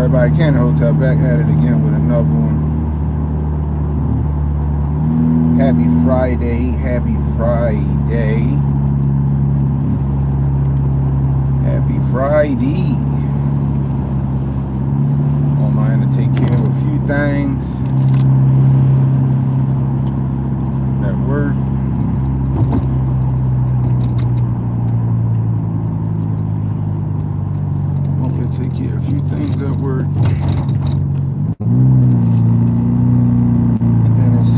Everybody can hotel back at it again with another one. Happy Friday, happy Friday. Happy Friday. On my end to take care of a few things at work. Take care of a few things at work. And then it's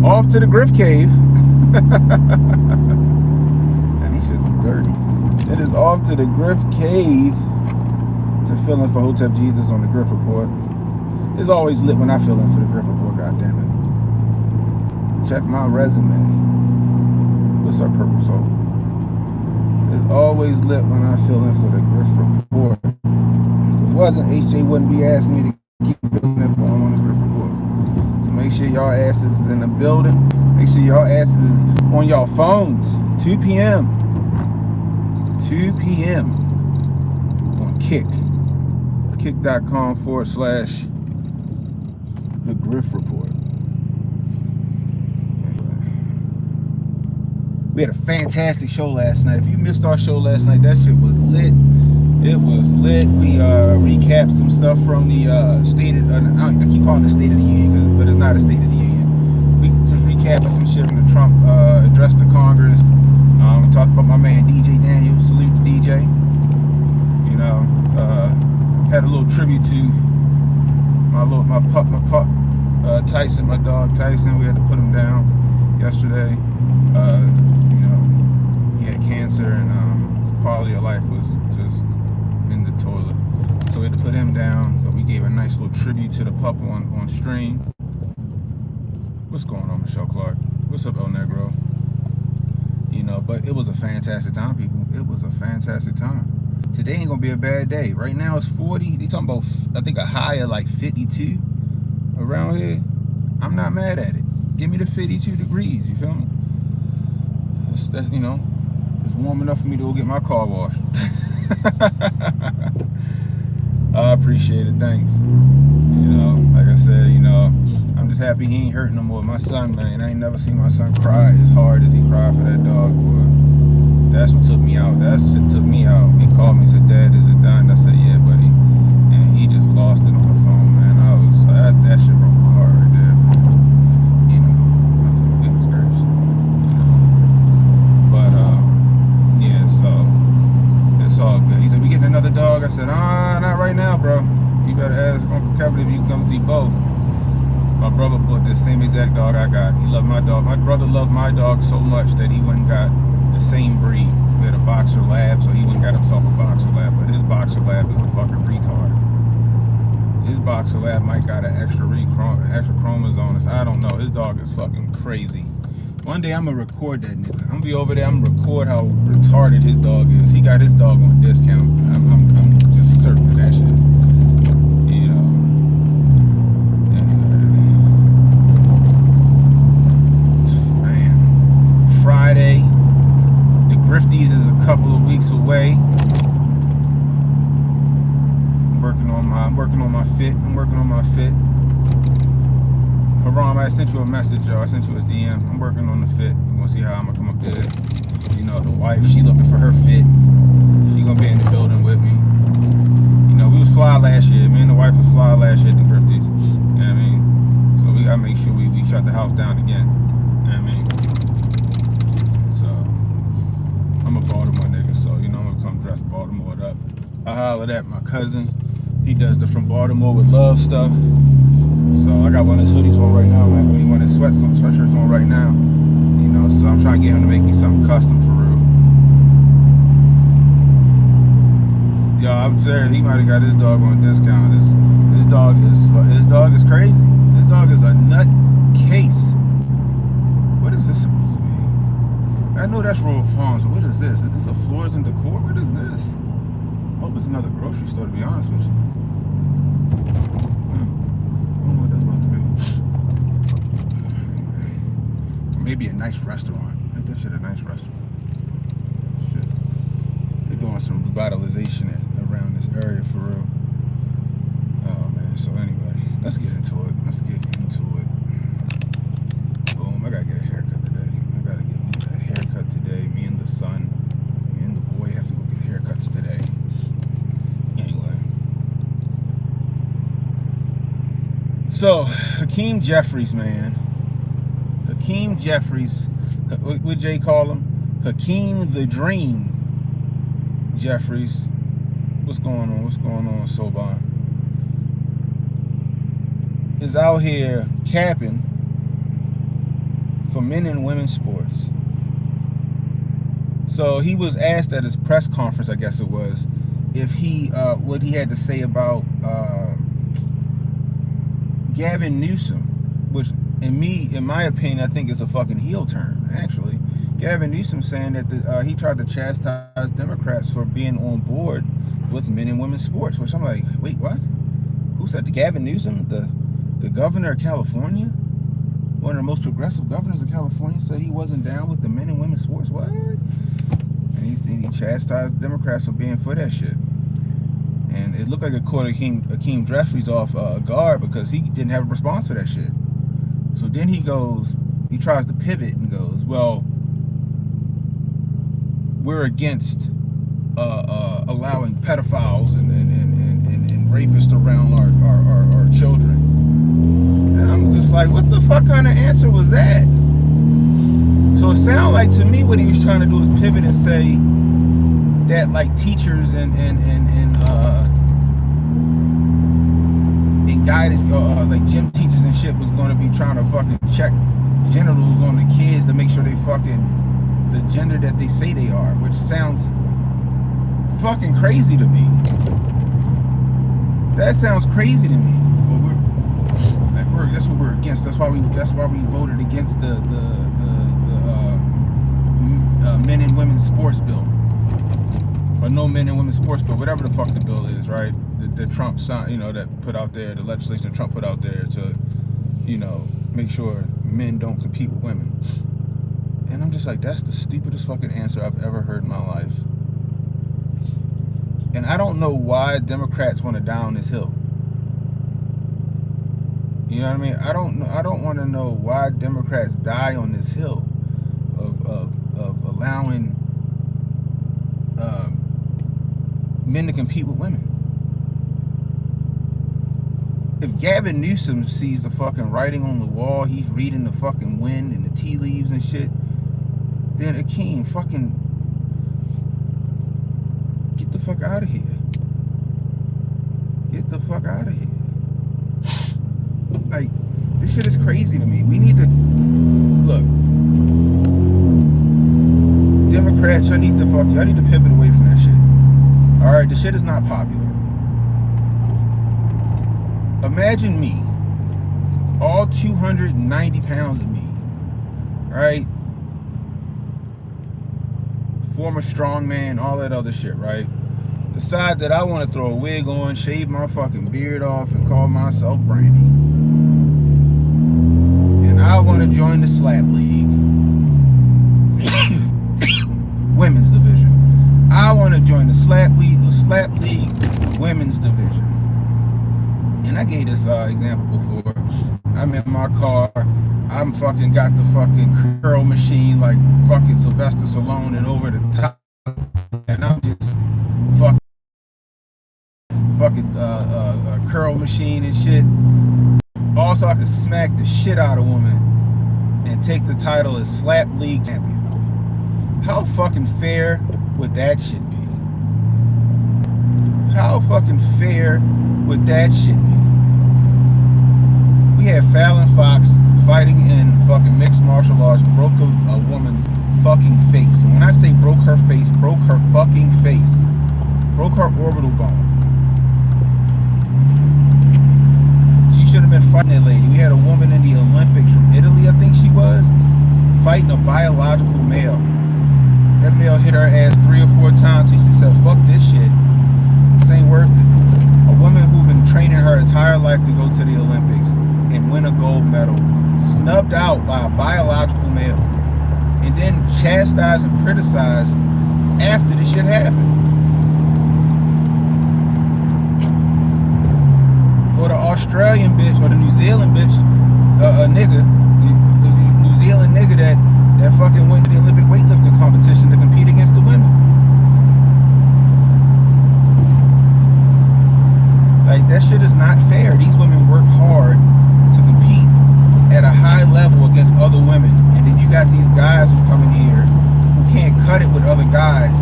off to the Griff Cave. And these shits is dirty. It is off to the Griff Cave to fill in for Hotep Jesus on the Griff Report. It's always lit when I fill in for the Griff Report, goddammit. Check my resume. What's our purple soul? It's always lit when I fill in for the Griff Report. If it wasn't, HJ wouldn't be asking me to keep filling in for him on the Griff Report. So make sure y'all asses is in the building. Make sure y'all asses is on y'all phones. 2 p.m. 2 p.m. on Kick. Kick.com/the Griff Report. We had a fantastic show last night. If you missed our show last night, that shit was lit. It was lit. We recapped some stuff from the state of, I keep calling it the State of the Union, but it's not a State of the Union. We was recapping some shit from the Trump address to Congress. We talked about my man DJ Daniel. Salute to DJ. You know, had a little tribute to my pup, Tyson, my dog Tyson. We had to put him down yesterday. You know, he had cancer and his quality of life was just in the toilet. So we had to put him down, but we gave a nice little tribute to the pup on stream. What's going on, Michelle Clark? What's up, El Negro? You know, but it was a fantastic time, people. It was a fantastic time. Today ain't gonna be a bad day. Right now it's 40. They talking about, I think, a high of like 52 around here. I'm not mad at it. Give me the 52 degrees, you feel me? That's, you know, it's warm enough for me to go get my car washed. I appreciate it, thanks. You know, like I said, you know, I'm just happy he ain't hurting no more. My son, man, I ain't never seen my son cry as hard as he cried for that dog, boy. That's what took me out. That shit took me out. He called me and said, "Dad, is it done?" I said, "Yeah, buddy." And he just lost it on the phone, man. That shit broke my heart right there, man. You know, I was like, goodness gracious. You know. But, yeah, so it's all good. He said, "We getting another dog?" I said, not right now, bro. You better ask Uncle Kevin if you can come see Bo. My brother bought this same exact dog I got. He loved my dog. My brother loved my dog so much that he went and got the same breed. We had a boxer lab, so he went and got himself a boxer lab. But his boxer lab is a fucking retard. His boxer lab might got an extra chromosomes. I don't know. His dog is fucking crazy. One day I'm gonna record that nigga. I'm gonna be over there. I'm gonna record how retarded his dog is. He got his dog on discount. I'm just certain of that shit. You know. Man, Friday. The Grifties is a couple of weeks away. I'm working on my fit. Haram, I sent you a message, y'all. I sent you a DM. I'm working on the fit. We're gonna see how I'm gonna come up there. You know, the wife, she looking for her fit. She gonna be in the building with me. You know, we was fly last year. Me and the wife was fly last year at the Grifties. You know what I mean? So we gotta make sure we shut the house down again. You know what I mean? So I'm a Baltimore nigga, so you know I'm gonna come dress Baltimore up. I hollered at my cousin. He does the From Baltimore with Love stuff. So I got one of his hoodies on right now, man. I mean, one of his sweatshirts on right now. You know, so I'm trying to get him to make me something custom for real. Yo, I'm serious. He might have got his dog on discount. His dog is crazy. His dog is a nut case. What is this supposed to be? I know that's Royal Farms, but what is this? Is this a Floors and Decor? What is this? I hope it's another grocery store, to be honest with you. Maybe a nice restaurant. Ain't that shit a nice restaurant? Shit. They're doing some revitalization around this area for real. So anyway, let's get into it. Boom, I gotta get a haircut today. Me and the son, me and the boy have to go get haircuts today. Anyway. So, Hakeem Jeffries, man. Hakeem Jeffries. What Jay call him? Hakeem the Dream Jeffries. What's going on, Soban? Is out here capping for men and women's sports. So he was asked at his press conference, I guess it was, if he what he had to say about Gavin Newsom, which in my opinion, I think is a fucking heel turn. Actually, Gavin Newsom saying that he tried to chastise Democrats for being on board with men and women's sports, which I'm like, wait, what? Who said that? Gavin Newsom, the governor of California, one of the most progressive governors of California, said he wasn't down with the men and women's sports. What? And he chastised Democrats for being for that shit. And it looked like it caught Hakeem Jeffries off guard because he didn't have a response for that shit. So then he tries to pivot and goes, well, we're against allowing pedophiles and rapists around our children. And I'm just like, what the fuck kind of answer was that? So it sounded like to me what he was trying to do is pivot and say that like teachers and guidance, like gym teachers and shit was going to be trying to fucking check genitals on the kids to make sure they fucking the gender that they say they are, which sounds fucking crazy to me. That sounds crazy to me. But that's what we're against. That's why we voted against the men and women's sports bill, or no men and women's sports bill, whatever the fuck the bill is, right? The Trump signed, that put out there, the legislation that Trump put out there to, make sure men don't compete with women. And I'm just like, that's the stupidest fucking answer I've ever heard in my life. And I don't know why Democrats want to die on this hill. You know what I mean? I don't want to know why Democrats die on this hill of allowing men to compete with women. If Gavin Newsom sees the fucking writing on the wall, he's reading the fucking wind and the tea leaves and shit, then Hakeem, fucking get the fuck out of here. Get the fuck out of here. Like, this shit is crazy to me. We need to look. Democrats, y'all need to pivot away from that shit. Alright, the shit is not popular. Imagine me, all 290 pounds of me, right? Former strongman, all that other shit, right? Decide that I want to throw a wig on, shave my fucking beard off, and call myself Brandy. And I want to join the Slap League. Women's division. I want to join the Slap League Women's division. And I gave this example before. I'm in my car. I'm fucking got the fucking curl machine like fucking Sylvester Stallone and over the top. And I'm just fucking curl machine and shit. Also, I could smack the shit out of a woman and take the title as Slap League champion. How fucking fair would that shit be? How fucking fair would that shit be? We had Fallon Fox fighting in fucking mixed martial arts, broke a woman's fucking face. And when I say broke her face, broke her fucking face. Broke her orbital bone. She should have been fighting that lady. We had a woman in the Olympics from Italy, I think she was, fighting a biological male. That male hit her ass 3 or 4 times. She said, fuck this shit. This ain't worth it. A woman who'd been training her entire life to go to the Olympics and win a gold medal, snubbed out by a biological male, and then chastised and criticized after the shit happened. Or the Australian bitch or the New Zealand bitch, nigga, the New Zealand nigga that fucking went to the Olympic weightlifting competition to compete against the women. Like, that shit is not fair. These women work hard to compete at a high level against other women, and then you got these guys who come in here who can't cut it with other guys,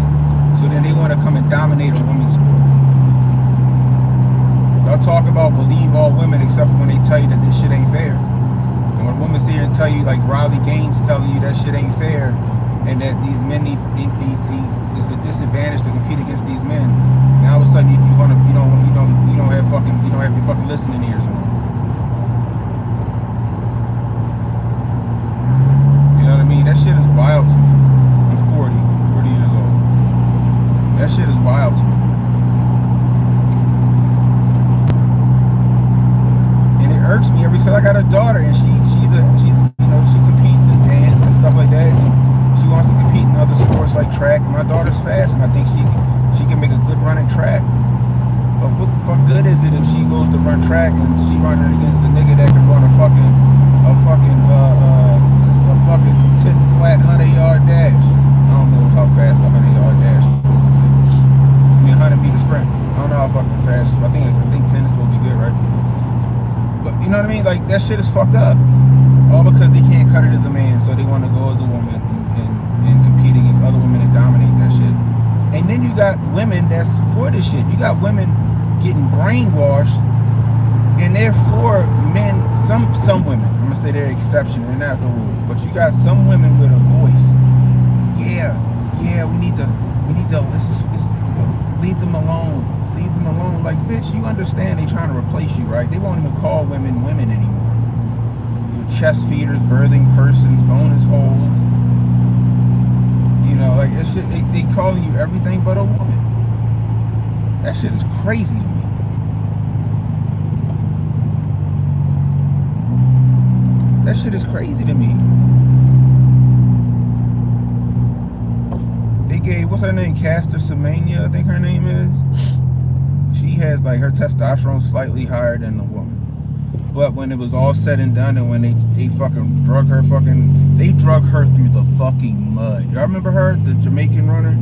so then they want to come and dominate a women's sport. Y'all talk about believe all women except for when they tell you that this shit ain't fair. And when women sit here and tell you, like Riley Gaines telling you that shit ain't fair, and that these men it's a disadvantage to compete against these men. Now all of a sudden you don't have your fucking listening ears on. You know what I mean? That shit is wild to me. I'm 40 years old. That shit is wild to me. And it irks me because I got a daughter and she's she competes in dance and stuff like that. And she wants to compete in other sports like track. And my daughter's fast, and I think she can make a good run at track. But what the fuck good is it if she goes to run track and she running against a nigga that can run a fucking 10 flat 100-yard dash? I don't know how fast a 100-yard dash is. I mean 100-meter sprint. I don't know how fucking fast. I think 10 is supposed to be good, right? But you know what I mean? Like, that shit is fucked up. All because they can't cut it as a man, so they want to go as a woman and compete against other women and dominate that shit. And then you got women that's for this shit. You got women getting brainwashed, and they're for men. Some women, I'm gonna say they're the exception, they're not the rule. But you got some women with a voice. Yeah, we need to leave them alone. Leave them alone. Like, bitch, you understand they trying to replace you, right? They won't even call women anymore. You're chest feeders, birthing persons, bonus holes. You know, like, it shit, they calling you everything but a woman. That shit is crazy to me. That shit is crazy to me. They gave, what's her name? Caster Semenya, I think her name is. She has, like, her testosterone slightly higher than the woman. But when it was all said and done, and when they fucking drug her through the fucking mud. Y'all remember her, the Jamaican runner?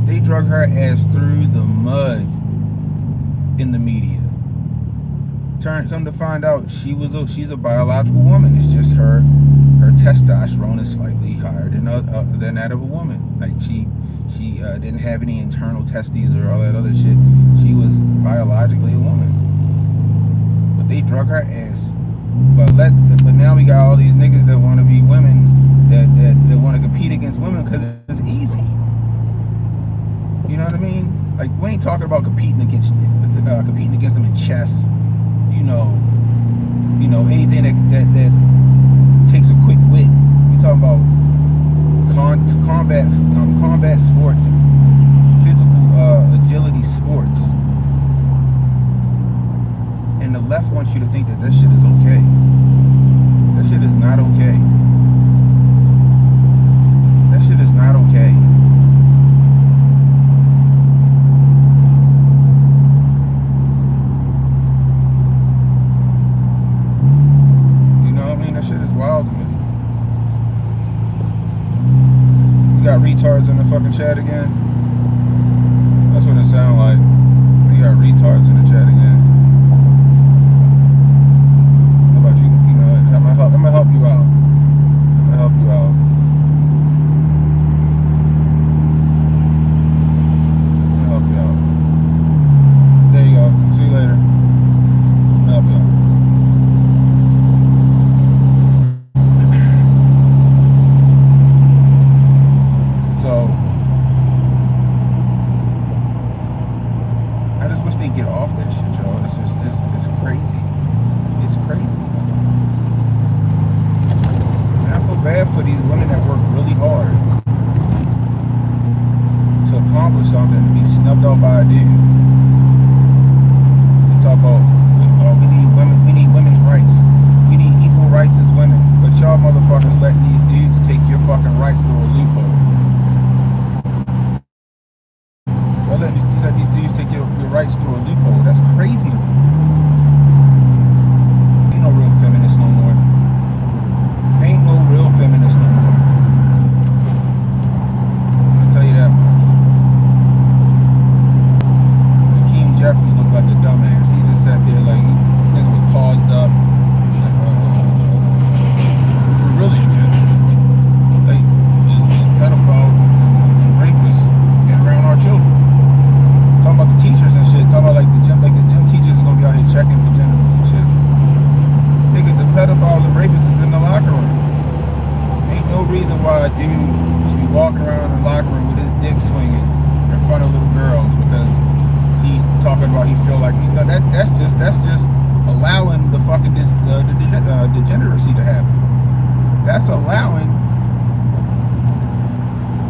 They drug her ass through the mud in the media. Come to find out, she's a biological woman. It's just her testosterone is slightly higher than that of a woman. Like, she didn't have any internal testes or all that other shit. She was biologically a woman. But they drug her ass. But now we got all these niggas that want to be women, that want to compete against women because it's easy. You know what I mean? Like, we ain't talking about competing against them in chess. You know, anything that takes a quick wit. We talking about combat sports and physical agility sports. And the left wants you to think that shit is okay. That shit is not okay. That shit is not okay. That shit is wild to me. You got retards in the fucking chat again? That's what it sounds like. You got retards in the chat again. How about you? You know, I'm gonna help you out. I'm gonna help you out. I'm gonna help you out. There you go. See you later. I'm gonna help you out. Get off that shit, y'all. It's crazy. It's crazy. And I feel bad for these women that work really hard to accomplish something, to be snubbed out by a dude. They talk about, we need women's rights. We need equal rights as women. But y'all motherfuckers letting these dudes take your fucking rights through a loophole. Let these dudes take your rights through a loophole. That's crazy to me. reason why a dude should be walking around in the locker room with his dick swinging in front of little girls, because he talking about he feel like that's just allowing the fucking degeneracy to happen. That's allowing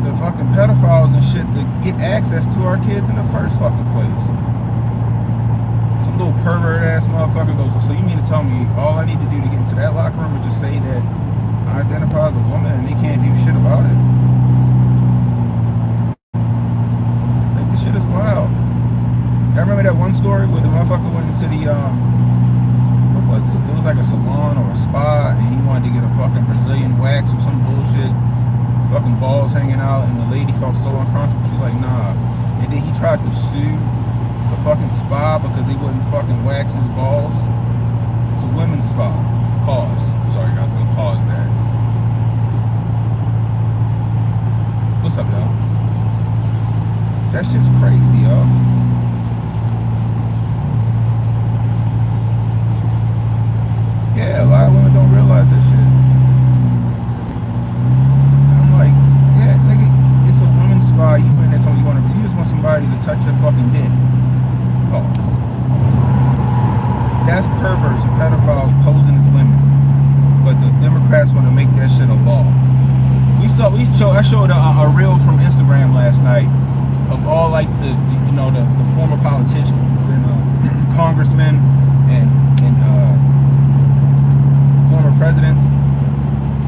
the fucking pedophiles and shit to get access to our kids in the first fucking place. Some little pervert ass motherfucker goes, so you mean to tell me all I need to do to get into that locker room is just say that I identify as a woman and they can't do shit about it? Like, this shit is wild. I remember that one story where the motherfucker went into the what was it? It was like a salon or a spa, and he wanted to get a fucking Brazilian wax or some bullshit. Fucking balls hanging out, and the lady felt so uncomfortable. She's like, nah. And then he tried to sue the fucking spa because they wouldn't fucking wax his balls. It's a women's spa. Pause. Sorry guys, let me pause there. What's up, y'all? That shit's crazy, y'all. Yeah, a lot of women don't realize that shit. And I'm like, yeah, nigga, it's a women's spa. You in there telling you just want somebody to touch your fucking dick. Pause. That's perverts and pedophiles posing as women. But the Democrats want to make that shit a law. I showed a reel from Instagram last night of all like the former politicians and congressmen and former presidents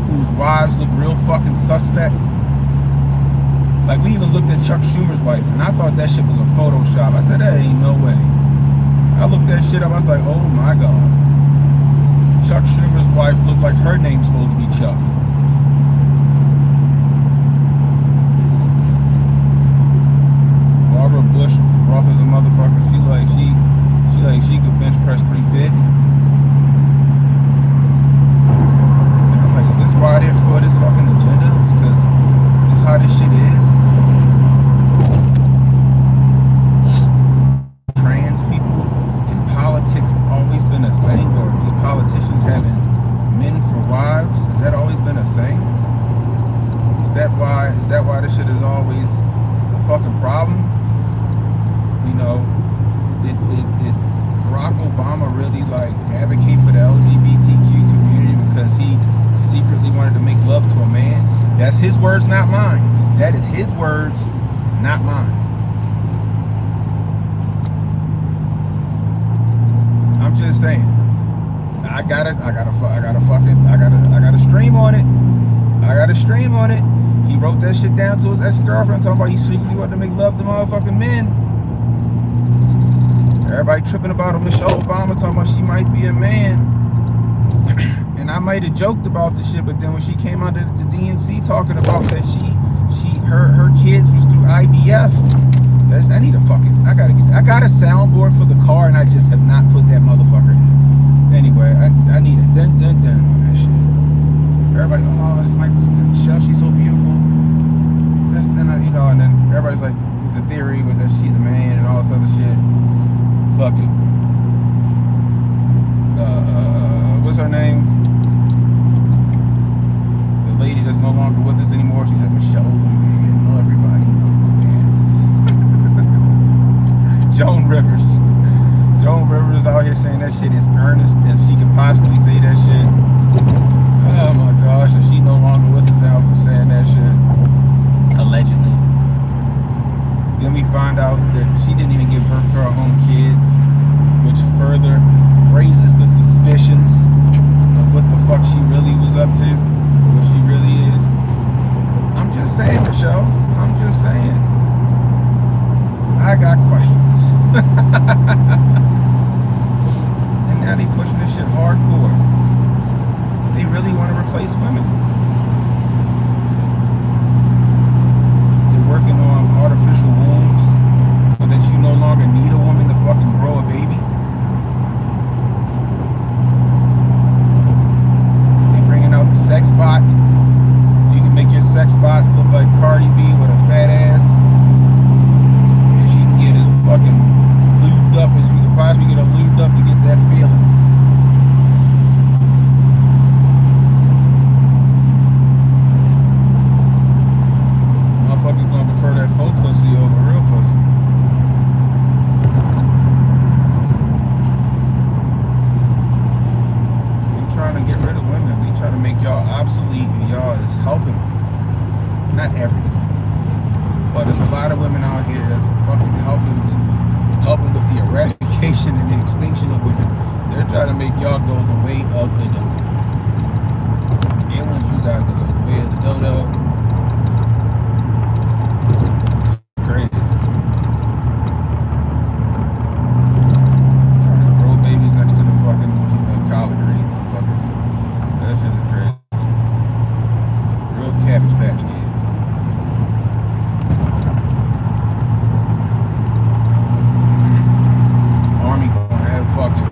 whose wives look real fucking suspect. Like, we even looked at Chuck Schumer's wife, and I thought that shit was a Photoshop. I said, that ain't no way. I looked that shit up, I was like, oh my God. Chuck Schumer's wife looked like her name's supposed to be Chuck. Barbara Bush, rough as a motherfucker. She could bench press 350. Is this why they're for this fucking agenda? It's because this is how this shit is. Trans people in politics always been a thing, or these politicians having men for wives, has that always been a thing? Is that why this shit is always a fucking problem? You know, did Barack Obama really like advocate for the LGBTQ community because he secretly wanted to make love to a man? That's his words, not mine. That is his words, not mine. I'm just saying. I gotta stream on it. I gotta stream on it. He wrote that shit down to his ex-girlfriend talking about he secretly wanted to make love to motherfucking men. Everybody tripping about Michelle Obama talking about she might be a man. And I might have joked about the shit, but then when she came out of the DNC talking about that her kids was through IVF, I got a soundboard for the car, and I just have not put that motherfucker in. Anyway, I need a dun dun dun on that shit. Everybody, oh, that's Michelle, she's so beautiful. And then everybody's like, with the theory with that she's a man and all this other shit. Fuck it. What's her name? The lady that's no longer with us anymore. She said Michelle's a man. No, everybody knows that. Joan Rivers. Joan Rivers out here saying that shit as earnest as she could possibly say that shit. Oh my gosh, and she no longer with us now for saying that shit. Allegedly. Then we find out that she didn't even give birth to her own kids, which further raises the suspicions of what the fuck she really was up to, what she really is. I'm just saying, Michelle. I'm just saying. I got questions. And now they pushing this shit hardcore. They really want to replace women. They're working on artificial wombs so that you no longer need a woman to fucking grow a baby. They're bringing out the sex bots. You can make your sex bots look like Cardi B with a fat ass. And she can get as fucking lubed up as you can possibly get her lubed up to get that feeling. trying to get rid of women. They trying to make y'all obsolete, and y'all is helping them. Not everyone, but there's a lot of women out here that's fucking helping with the eradication and the extinction of women. They're trying to make y'all go the way of the dodo. They want you guys to go the way of the dodo. It's crazy. Trying to grow babies next to the fucking collard greens and fucking. That shit is crazy. Real Cabbage Patch Kids. Army gonna have fucking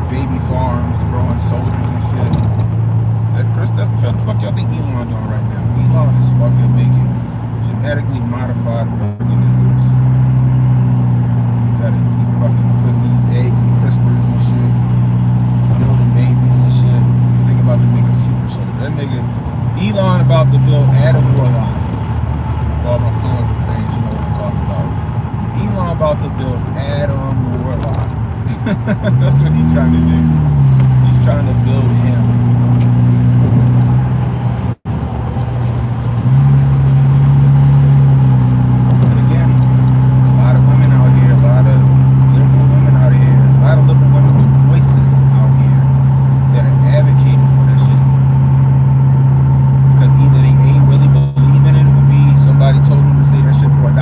baby farms growing soldiers and shit. That's what the fuck y'all think Elon doing right now? Elon is fucking making genetically modified organisms. He fucking putting these eggs and CRISPRs and shit, building babies and shit. Think about to make a super soldier. That nigga Elon about to build Adam Warlock. For all my comic book fans, you know what I'm talking about. Elon about to build Adam Warlock. That's what he's trying to do. He's trying to build him. And again, there's a lot of women out here, a lot of liberal women out here, a lot of liberal women with voices out here that are advocating for this shit. Because either they A, really believe in it, or B, somebody told them to say that shit for $1.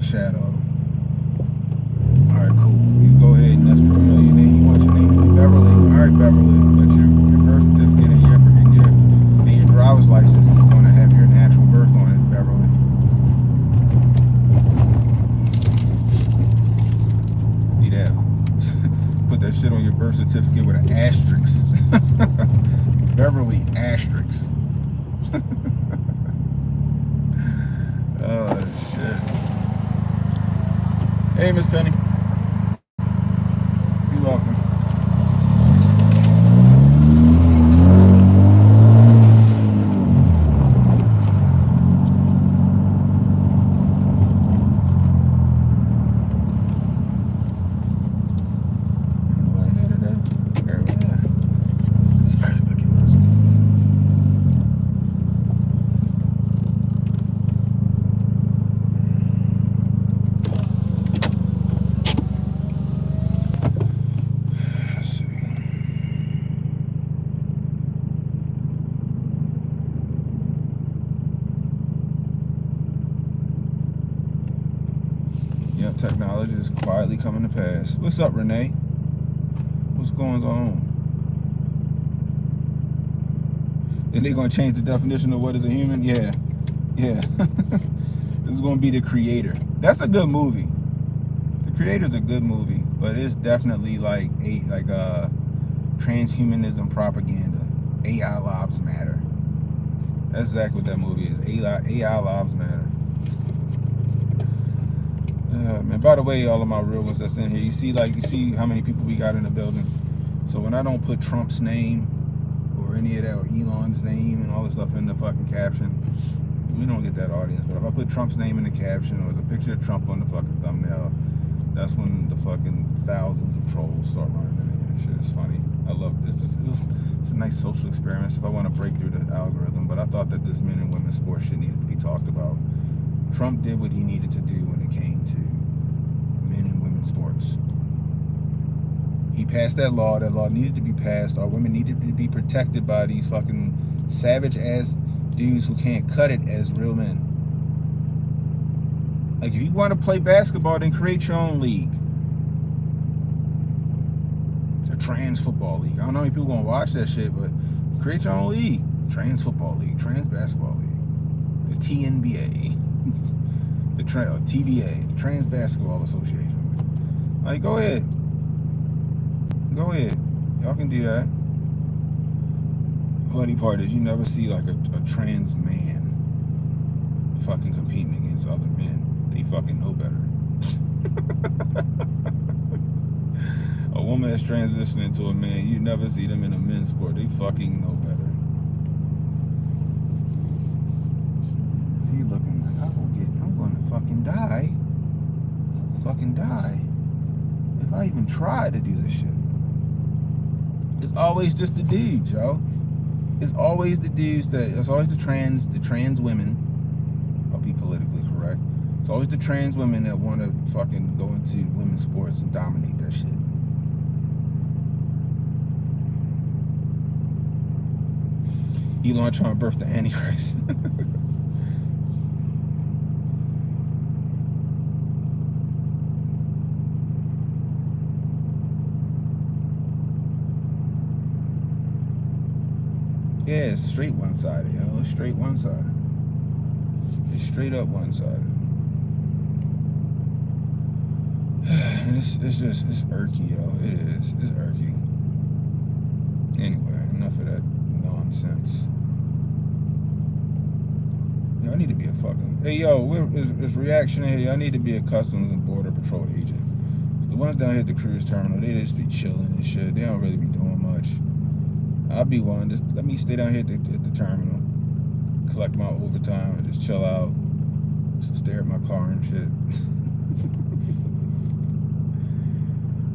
Shadow. Alright, cool. You go ahead and that's your name. You want your name to be Beverly? Alright, Beverly. But your birth certificate and your driver's license is going to have your natural birth on it, Beverly. Need that. Put that shit on your birth certificate with an asterisk. Beverly asterisk. Oh shit. Hey, Miss Penny. You're welcome. quietly coming to pass. What's up, Renee? What's going on? And they're gonna change the definition of what is a human? Yeah. This is gonna be The Creator. That's a good movie. The Creator's a good movie, but it's definitely like transhumanism propaganda. AI lives matter. That's exactly what that movie is. AI lives matter. Man, by the way, all of my real ones that's in here, you see how many people we got in the building. So when I don't put Trump's name or any of that, or Elon's name and all this stuff in the fucking caption, we don't get that audience. But if I put Trump's name in the caption or there's a picture of Trump on the fucking thumbnail, that's when the fucking thousands of trolls start running in here. Shit, it's funny. I love this. It's a nice social experiment if I want to break through the algorithm. But I thought that this men and women's sports shit needed to be talked about. Trump did what he needed to do when it came to men and women's sports. He passed that law. That law needed to be passed. Our women needed to be protected by these fucking savage ass dudes who can't cut it as real men. Like, if you want to play basketball, then create your own league. It's a trans football league. I don't know how many people gonna watch that shit, but create your own league. Trans football league, trans basketball league, the TNBA, the TBA, the Trans Basketball Association. Like, go ahead. Go ahead. Y'all can do that. The funny part is you never see like a trans man fucking competing against other men. They fucking know better. A woman that's transitioning to a man, you never see them in a men's sport. They fucking know better. He looking like, I'm gonna fucking die. Fucking die. If I even try to do this shit. It's always just the dudes, yo. It's always the dudes it's always the trans women. I'll be politically correct. It's always the trans women that want to fucking go into women's sports and dominate that shit. Elon trying to birth the Antichrist. Yeah, it's straight one-sided, yo. It's straight one-sided. It's straight up one-sided. And it's irky, yo. It is. It's irky. Anyway, enough of that nonsense. Yo, I need to be a fucking... Hey, yo, it's reactionary. Y'all need to be a Customs and Border Patrol agent. It's the ones down here at the cruise terminal, they just be chilling and shit. They don't really be doing much. I'll be one. Just let me stay down here at the terminal, collect my overtime, and just chill out, just stare at my car and shit.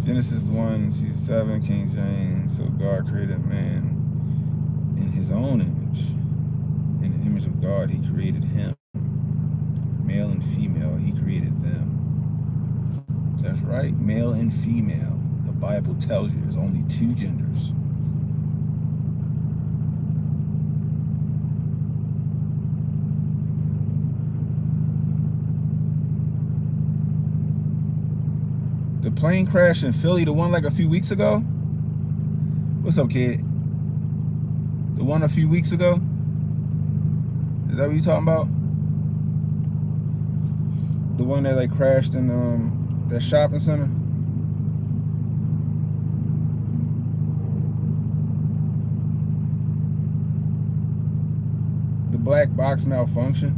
Genesis 1:7, King James. So God created man in his own image. In the image of God, he created him. Male and female, he created them. That's right, male and female. The Bible tells you there's only two genders. The plane crash in Philly, the one like a few weeks ago? What's up, kid? The one a few weeks ago? Is that what you talking about? The one that like crashed in that shopping center? The black box malfunction?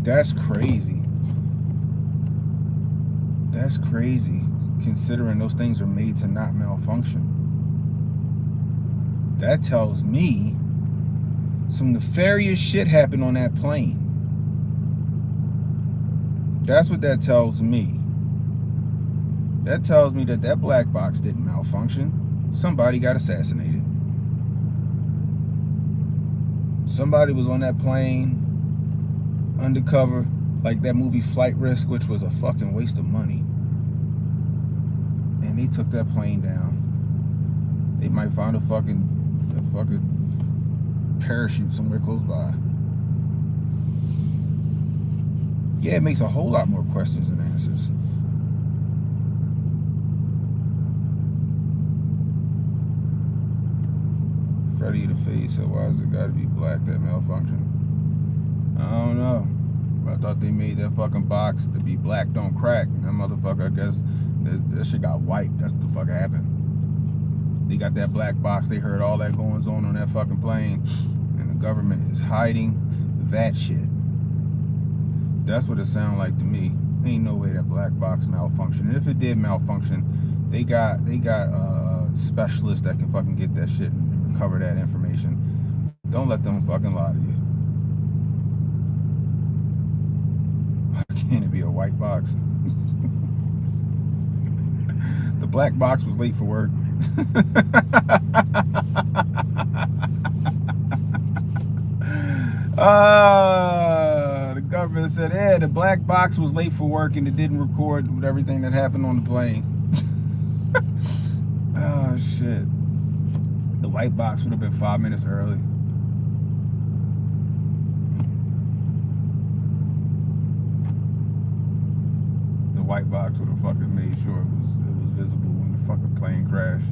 That's crazy. That's crazy, considering those things are made to not malfunction. That tells me some nefarious shit happened on that plane. That's what that tells me. That tells me that that black box didn't malfunction. Somebody got assassinated. Somebody was on that plane, undercover, like that movie Flight Risk, which was a fucking waste of money. And they took that plane down. They might find a fucking parachute somewhere close by. Yeah, it makes a whole lot more questions than answers. Study of the face. So why is it got to be black that malfunction? I don't know. I thought they made that fucking box to be black don't crack. And that motherfucker, I guess, that shit got wiped. That's what the fuck happened. They got that black box. They heard all that goings on that fucking plane. And the government is hiding that shit. That's what it sounded like to me. Ain't no way that black box malfunctioned. And if it did malfunction, they got specialists that can fucking get that shit and recover that information. Don't let them fucking lie to you. Why can't it be a white box? The black box was late for work. The government said, yeah, the black box was late for work and it didn't record with everything that happened on the plane. Oh, shit. The white box would have been 5 minutes early. The white box would have fucking made sure it was visible when the fucking plane crashed.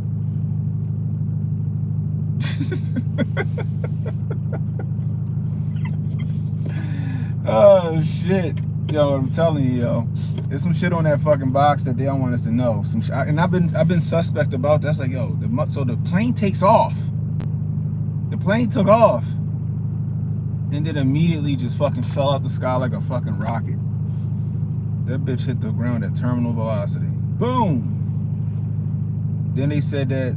Oh shit, yo! I'm telling you, yo, there's some shit on that fucking box that they don't want us to know. And I've been suspect about that. That's like, yo, so the plane takes off. The plane took off, and then immediately just fucking fell out the sky like a fucking rocket. That bitch hit the ground at terminal velocity. Boom. Then they said that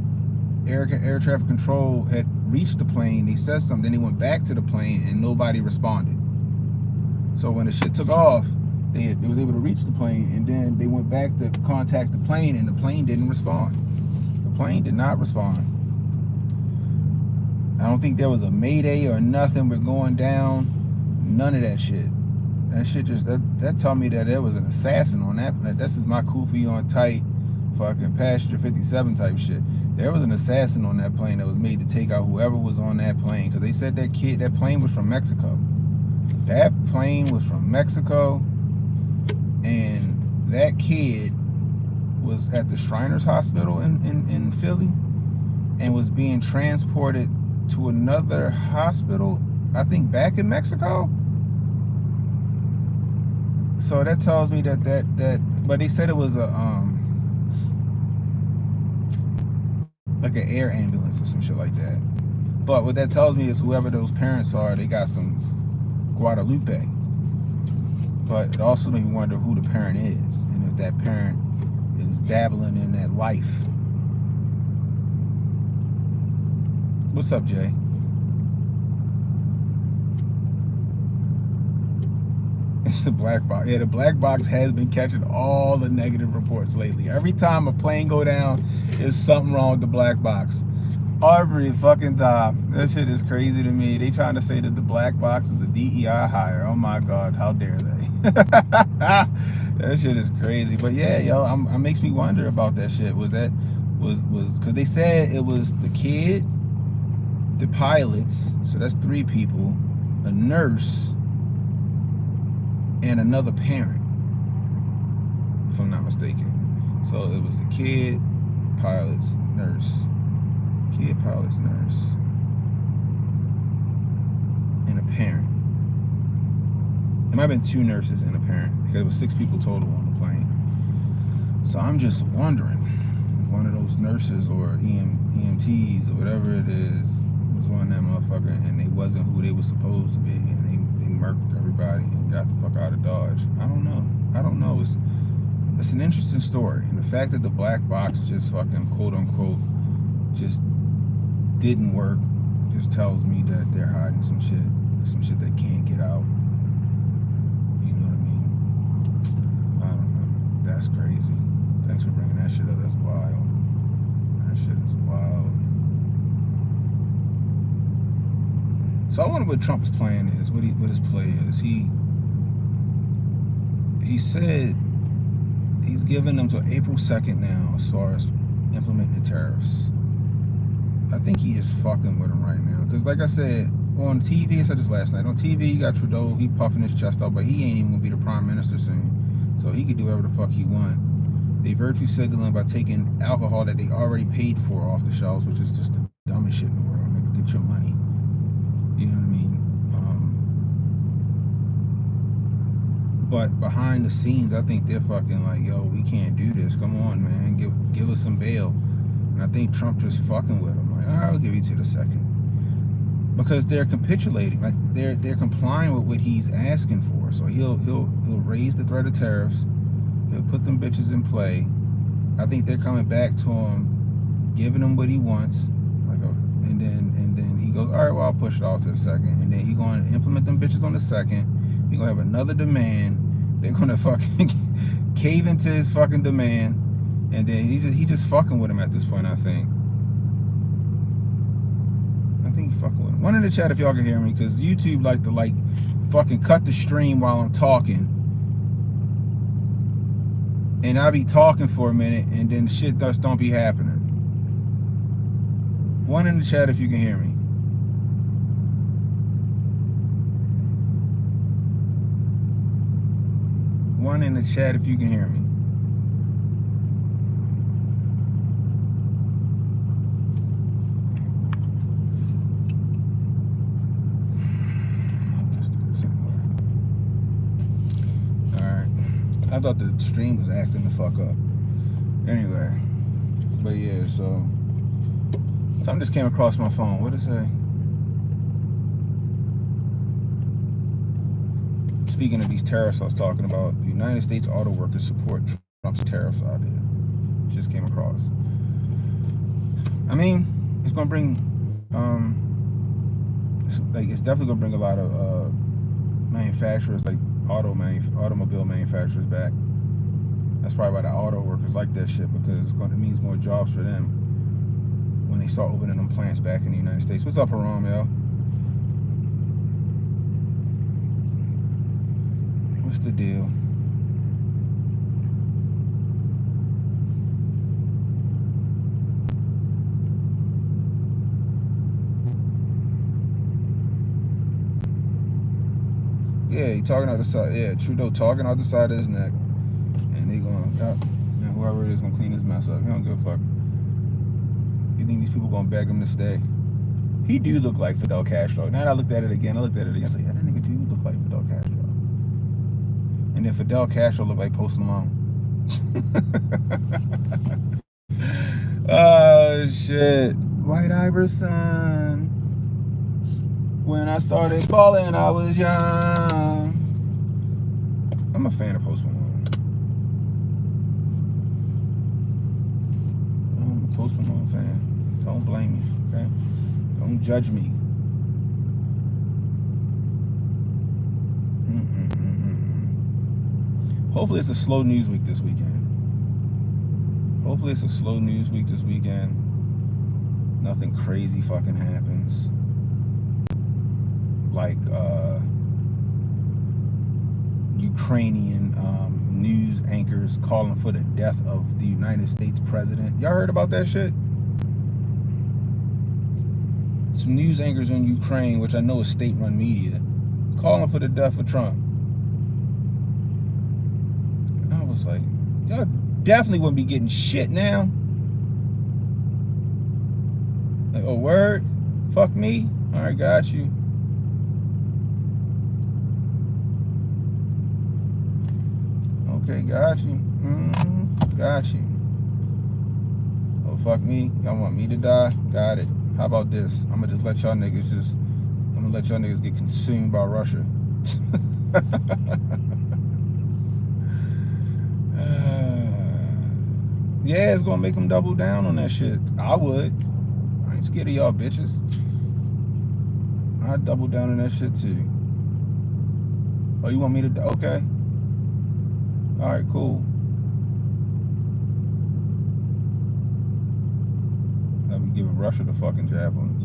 air traffic control had reached the plane. They said something. Then they went back to the plane and nobody responded. So when the shit took off, they was able to reach the plane, and then they went back to contact the plane, and the plane didn't respond. The plane did not respond. I don't think there was a mayday or nothing with going down. None of that shit. That shit just, that told me that there was an assassin on that. This is my kufi on tight, fucking passenger 57 type shit. There was an assassin on that plane that was made to take out whoever was on that plane, because they said that plane was from Mexico. That plane was from Mexico, and that kid was at the Shriners Hospital in Philly and was being transported to another hospital, I think back in Mexico. So that tells me that but they said it was a like an air ambulance or some shit like that. But what that tells me is whoever those parents are, they got some Guadalupe. But it also makes me wonder who the parent is, and if that parent is dabbling in that life. What's up, Jay? The black box. Yeah, the black box has been catching all the negative reports lately. Every time a plane go down, there's something wrong with the black box. Every fucking time. That shit is crazy to me. They trying to say that the black box is a DEI hire. Oh my God, how dare they? That shit is crazy. But yeah, yo, it makes me wonder about that shit. Was because they said it was the kid, the pilots, so that's 3 people, a nurse, and another parent, if I'm not mistaken. So it was the kid, pilots, nurse. Kid, pilots, nurse, and a parent. It might have been 2 nurses and a parent, because it was 6 people total on the plane. So I'm just wondering if one of those nurses or EMTs or whatever it is was on that motherfucker, and they wasn't who they were supposed to be, and they murked everybody and got the fuck out of Dodge. I don't know. It's an interesting story, and the fact that the black box just fucking quote unquote just didn't work just tells me that they're hiding some shit that can't get out. You know what I mean? I don't know. That's crazy. Thanks for bringing that shit up. That's wild. That shit is wild. So I wonder what Trump's plan is, what his play is. He said he's giving them till April 2nd now as far as implementing the tariffs. I think he is fucking with them right now. Because like I said, on TV, I said this last night, on TV you got Trudeau, he puffing his chest out, but he ain't even gonna be the prime minister soon. So he could do whatever the fuck he want. They virtue signaling by taking alcohol that they already paid for off the shelves, which is just the dumbest shit in the world. Nigga, get your money. You know what I mean? But behind the scenes, I think they're fucking like, yo, we can't do this. Come on, man, give us some bail. And I think Trump just fucking with them. Like, I'll give you to the second, because they're capitulating. Like they're complying with what he's asking for. So he'll raise the threat of tariffs. He'll put them bitches in play. I think they're coming back to him, giving him what he wants. And then he goes, all right, well, I'll push it off to the second. And then he going to implement them bitches on the second. He gonna have another demand. They're gonna fucking cave into his fucking demand, and then he just fucking with him at this point. I think he's fucking with him. One in the chat if y'all can hear me, because YouTube like to fucking cut the stream while I'm talking, and I be talking for a minute, and then shit just don't be happening. One in the chat if you can hear me. One in the chat if you can hear me. Alright. I thought the stream was acting the fuck up. Anyway. But yeah, so something just came across my phone. What did it say? Speaking of these tariffs I was talking about, the United States auto workers support Trump's tariffs idea. Just came across. I mean, it's gonna bring, it's definitely gonna bring a lot of manufacturers, like automobile manufacturers back. That's probably why the auto workers like that shit, because it means more jobs for them when they start opening them plants back in the United States. What's up, Haram, yo? What's the deal? Yeah, he talking out the side. Yeah, Trudeau talking out the side of his neck, and they going, and whoever it is gonna clean his mess up. He don't give a fuck. You think these people gonna beg him to stay? He do look like Fidel Castro. Now that I looked at it again. I said, yeah, that nigga do look like Fidel Castro. And then Fidel Castro looked like Post Malone. Oh shit, White Iverson. When I started balling, I was young. I'm a fan of Post Malone. I'm a Post Malone fan. Don't blame me, okay? Don't judge me. Hopefully it's a slow news week this weekend. Nothing crazy fucking happens. Like Ukrainian news anchors calling for the death of the United States president. Y'all heard about that shit? Some news anchors in Ukraine, which I know is state-run media, calling for the death of Trump. And I was like, y'all definitely wouldn't be getting shit now. Like, oh, word? Fuck me? All right, got you. Okay, got you. Got you. Oh, fuck me? Y'all want me to die? Got it. How about this? I'm gonna just let y'all niggas get consumed by Russia. Yeah, it's gonna make them double down on that shit. I would. I ain't scared of y'all bitches. I'd double down on that shit too. Oh, you want me to? Okay. All right, cool. I'll be giving Russia the fucking javelins.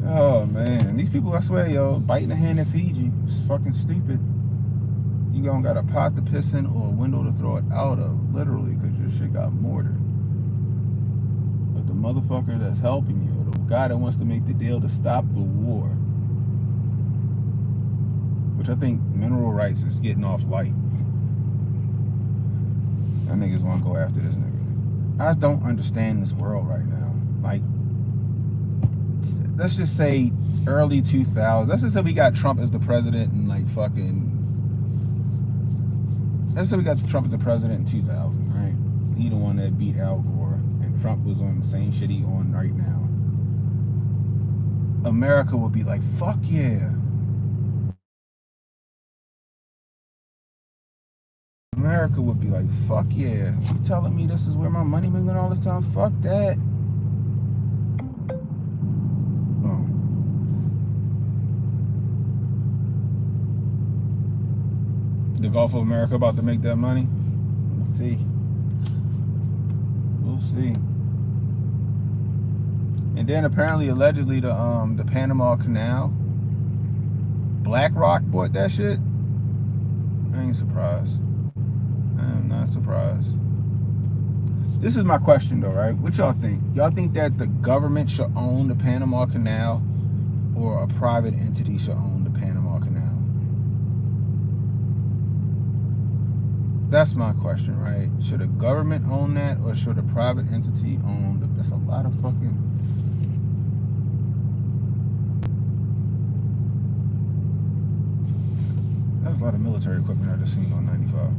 Oh man, these people, I swear, yo, biting the hand that feeds you. It's fucking stupid. You don't got a pot to piss in or a window to throw it out of, literally, because your shit got mortared. But the motherfucker that's helping you, the guy that wants to make the deal to stop the war, which I think mineral rights is getting off light. That niggas want to go after this nigga. I don't understand this world right now. Like, let's just say early 2000s. Let's just say we got Trump as the president and like fucking. Let's say we got Trump as the president in 2000, right? He the one that beat Al Gore, and Trump was on the same shit he on right now. America would be like, fuck yeah. America would be like, fuck yeah. You telling me this is where my money been going all this time? Fuck that. Oh. The Gulf of America about to make that money? We'll see. We'll see. And then apparently, allegedly, the Panama Canal, BlackRock bought that shit. I ain't surprised. I am not surprised. This is my question though, right? What y'all think? Y'all think that the government should own the Panama Canal, or a private entity should own the Panama Canal? That's my question, right? Should a government own that, or should a private entity own the? That's a lot of fucking. That's a lot of military equipment I just seen on 95.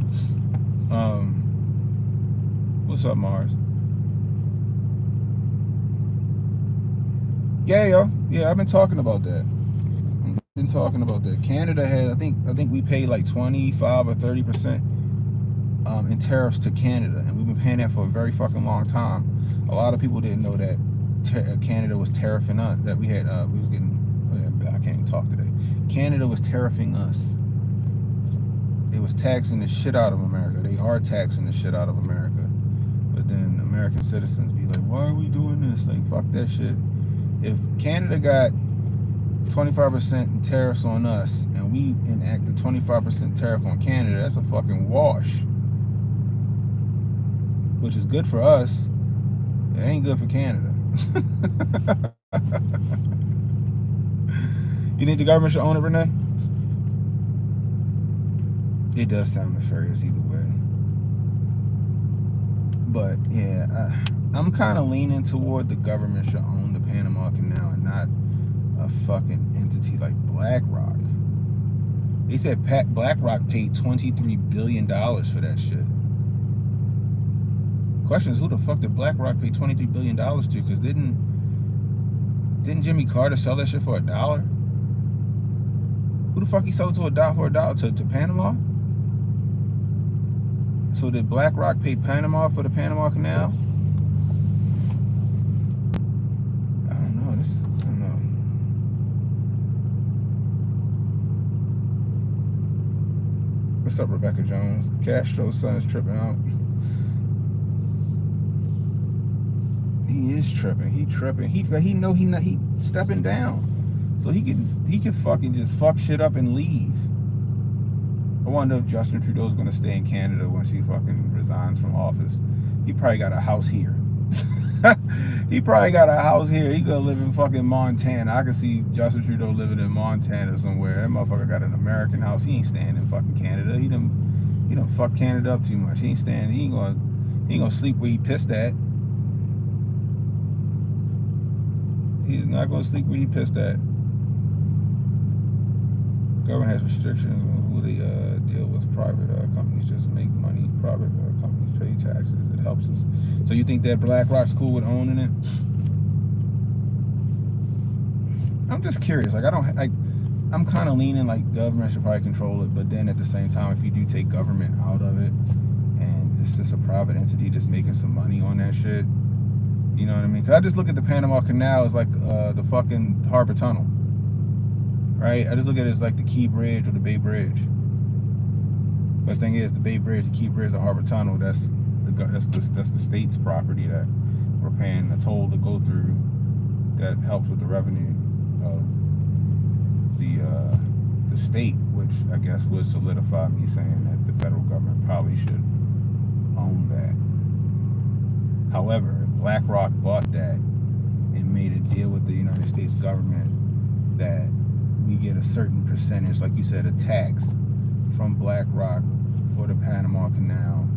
What's up, Mars? Yeah, yo. Yeah, I've been talking about that. Canada has, I think we pay like 25 or 30% in tariffs to Canada, and we've been paying that for a very fucking long time. A lot of people didn't know that Canada was tariffing us. That we was getting. I can't even talk today. Canada was tariffing us. It was taxing the shit out of America. They are taxing the shit out of America. But then American citizens be like, why are we doing this? Like, fuck that shit. If Canada got 25% in tariffs on us, and we enacted 25% tariff on Canada, that's a fucking wash. Which is good for us. It ain't good for Canada. You think the government should own it, Renee? It does sound nefarious either way. But yeah, I'm kind of leaning toward the government should own the Panama Canal and not a fucking entity like BlackRock. They said BlackRock paid $23 billion for that shit. Question is, who the fuck did BlackRock pay $23 billion to? Because didn't Jimmy Carter sell that shit for $1? Who the fuck he sold it to $1 to Panama? So did BlackRock pay Panama for the Panama Canal? I don't know. I don't know. What's up, Rebecca Jones? Castro's son is tripping out. He is tripping. He tripping. He know he stepping down, so he can fucking just fuck shit up and leave. I wonder if Justin Trudeau's gonna stay in Canada once he fucking resigns from office. He probably got a house here. He probably got a house here. He gonna live in fucking Montana. I can see Justin Trudeau living in Montana somewhere. That motherfucker got an American house. He ain't staying in fucking Canada. He done fuck Canada up too much. He ain't gonna sleep where he pissed at. He's not gonna sleep where he pissed at. Government has restrictions on who they deal with. Private companies just make money. Private companies pay taxes. It helps us. So you think that BlackRock's cool with owning it? I'm just curious. Like, I'm kind of leaning like government should probably control it, but then at the same time, if you do take government out of it, and it's just a private entity just making some money on that shit, you know what I mean? Cause I just look at the Panama Canal as like the fucking Harbor Tunnel. Right? I just look at it as like the Key Bridge or the Bay Bridge. But the thing is, the Bay Bridge, the Key Bridge, the Harbor Tunnel, that's the state's property that we're paying a toll to go through. That helps with the revenue of the state, which I guess would solidify me saying that the federal government probably should own that. However, if BlackRock bought that and made a deal with the United States government that we get a certain percentage, like you said, a tax from BlackRock for the Panama Canal,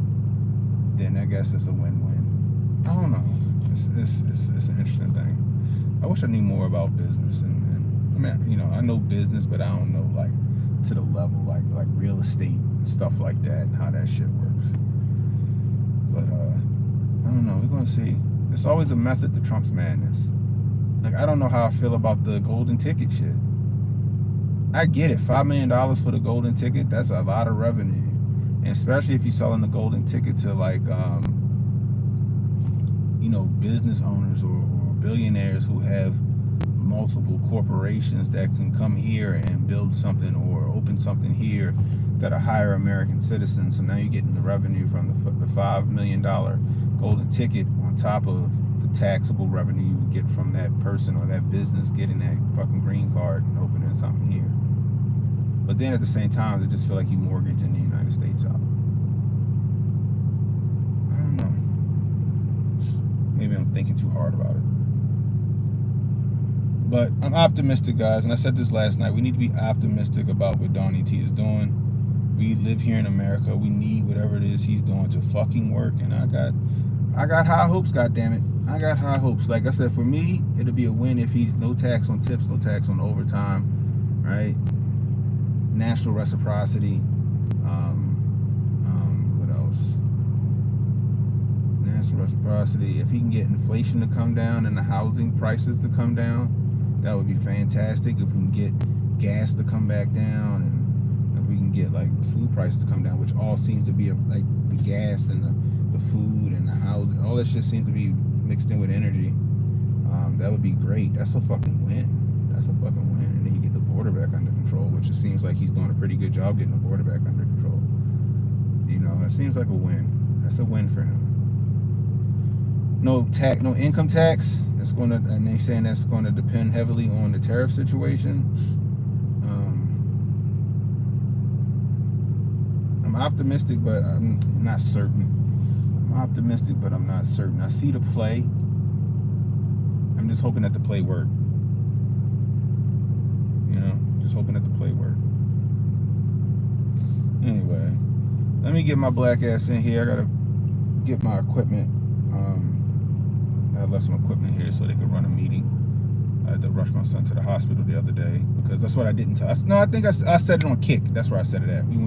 then I guess it's a win-win. I don't know. It's an interesting thing. I wish I knew more about business, and I mean, you know, I know business, but I don't know like to the level like real estate and stuff like that, and how that shit works. But I don't know. We're gonna see. There's always a method to Trump's madness. Like, I don't know how I feel about the golden ticket shit. I get it, $5 million for the golden ticket. That's a lot of revenue, and especially if you're selling the golden ticket to like you know, business owners or billionaires who have multiple corporations that can come here and build something or open something here that are hire American citizens. So now you're getting the revenue from the $5 million golden ticket on top of the taxable revenue you would get from that person or that business getting that fucking green card and opening something here. But then at the same time, they just feel like you mortgaging the United States out. I don't know. Maybe I'm thinking too hard about it. But I'm optimistic, guys, and I said this last night. We need to be optimistic about what Donnie T is doing. We live here in America. We need whatever it is he's doing to fucking work, and I got high hopes, goddammit. I got high hopes. Like I said, for me, it'll be a win if he's no tax on tips, no tax on overtime, right? National reciprocity. What else? National reciprocity. If he can get inflation to come down and the housing prices to come down, that would be fantastic. If we can get gas to come back down, and if we can get like food prices to come down, which all seems to be like the gas and the food and the housing, all that shit seems to be mixed in with energy. That would be great. That's a fucking win. That's a fucking win. And then he get the border back under control, which it seems like he's doing a pretty good job getting the border back under control. You know, it seems like a win. That's a win for him. No income tax. It's gonna, and they saying that's going to depend heavily on the tariff situation. I'm optimistic, but I'm not certain. I'm optimistic, but I'm not certain. I see the play. I'm just hoping that the play work. You know, just hoping that the play work. Anyway, let me get my black ass in here. I gotta get my equipment. I left some equipment here so they could run a meeting. I had to rush my son to the hospital the other day because that's what I didn't tell. No, I think I said it on Kick. That's where I said it at. When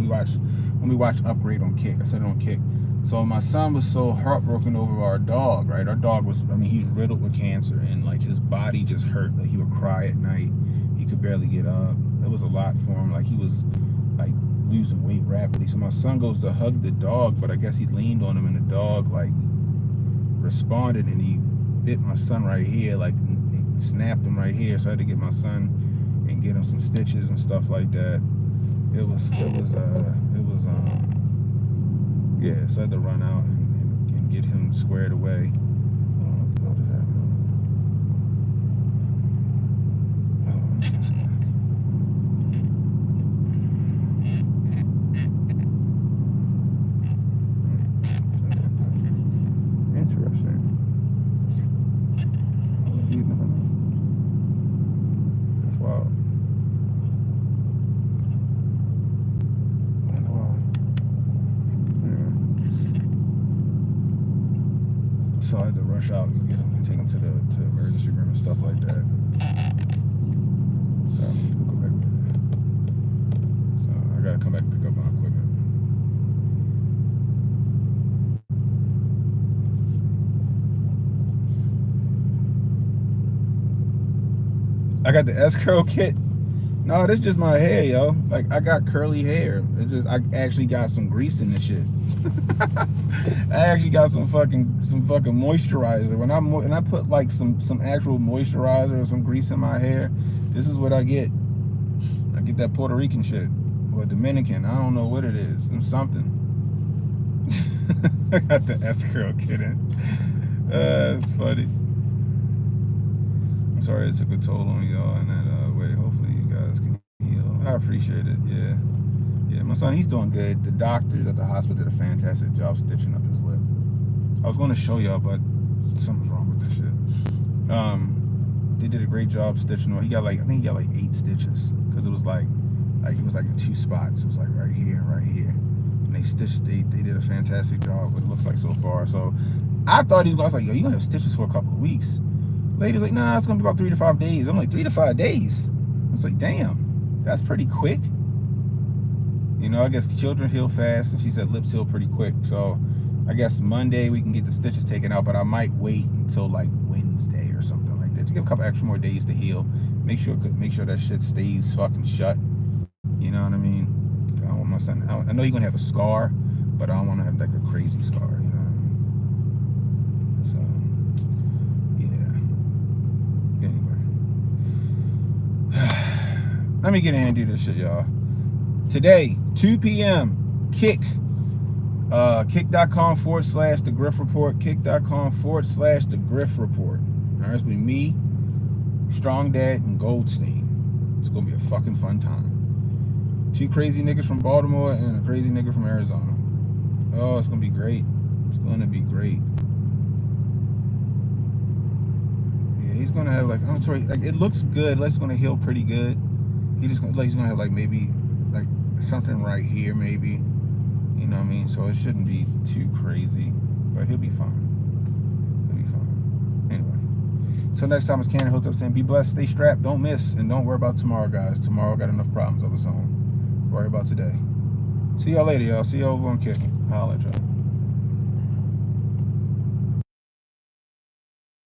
we watched Upgrade on Kick, I said it on Kick. So my son was so heartbroken over our dog, right? Our dog was, I mean, he's riddled with cancer, and like his body just hurt. Like he would cry at night. He could barely get up. It was a lot for him. Like he was like losing weight rapidly. So my son goes to hug the dog, but I guess he leaned on him, and the dog like responded, and he bit my son right here, like he snapped him right here. So I had to get my son and get him some stitches and stuff like that. It was yeah, so I had to run out and get him squared away. Interesting. That's wild. So I had to rush out and get him and take him to the emergency room and stuff like that. So I gotta come back and pick up my equipment. I got the S-curl kit. No, this is just my hair, yo. Like, I got curly hair. It's just, I actually got some grease in this shit. I actually got some fucking moisturizer. When I put like some actual moisturizer or some grease in my hair, this is what I get. I get that Puerto Rican shit or Dominican. I don't know what it is. It's something. I got the S-curl kit in. It's funny. I'm sorry it took a toll on y'all in that way. Hopefully you guys can heal. I appreciate it. Yeah, my son, he's doing good. The doctors at the hospital did a fantastic job stitching up his lip. I was going to show y'all, but something's wrong with this shit. They did a great job stitching him. He got like, I think he got like 8 stitches, because it was like in 2 spots. It was like right here and right here. And they did a fantastic job, what it looks like so far. So I thought he was. I was like, yo, you gonna have stitches for a couple of weeks. Lady's like, nah, it's gonna be about 3 to 5 days. I'm like, 3 to 5 days. I was like, damn, that's pretty quick. You know, I guess children heal fast, and she said lips heal pretty quick. So I guess Monday we can get the stitches taken out, but I might wait until like Wednesday or something like that to give a couple extra more days to heal. Make sure that shit stays fucking shut. You know what I mean? I don't want my son. I know he's gonna have a scar, but I don't want to have like a crazy scar. You know what I mean? So yeah. Anyway, let me get in and do this shit, y'all. Today, 2 p.m. Kick. Kick.com/The Griff Report. Kick.com/The Griff Report. All right, it's with me, Strong Dad, and Goldstein. It's gonna be a fucking fun time. 2 crazy niggas from Baltimore and a crazy nigga from Arizona. Oh, it's gonna be great. It's gonna be great. Yeah, he's gonna have like, I'm sorry, like it looks good. Like it's gonna heal pretty good. He's gonna have like maybe like something right here, maybe. You know what I mean? So it shouldn't be too crazy, but he'll be fine. He'll be fine. Anyway, until next time, it's Cannon hooked up saying, be blessed, stay strapped, don't miss, and don't worry about tomorrow, guys. Tomorrow got enough problems of its own. Worry about today. See y'all later, y'all. See you over on Kick. Holla at y'all.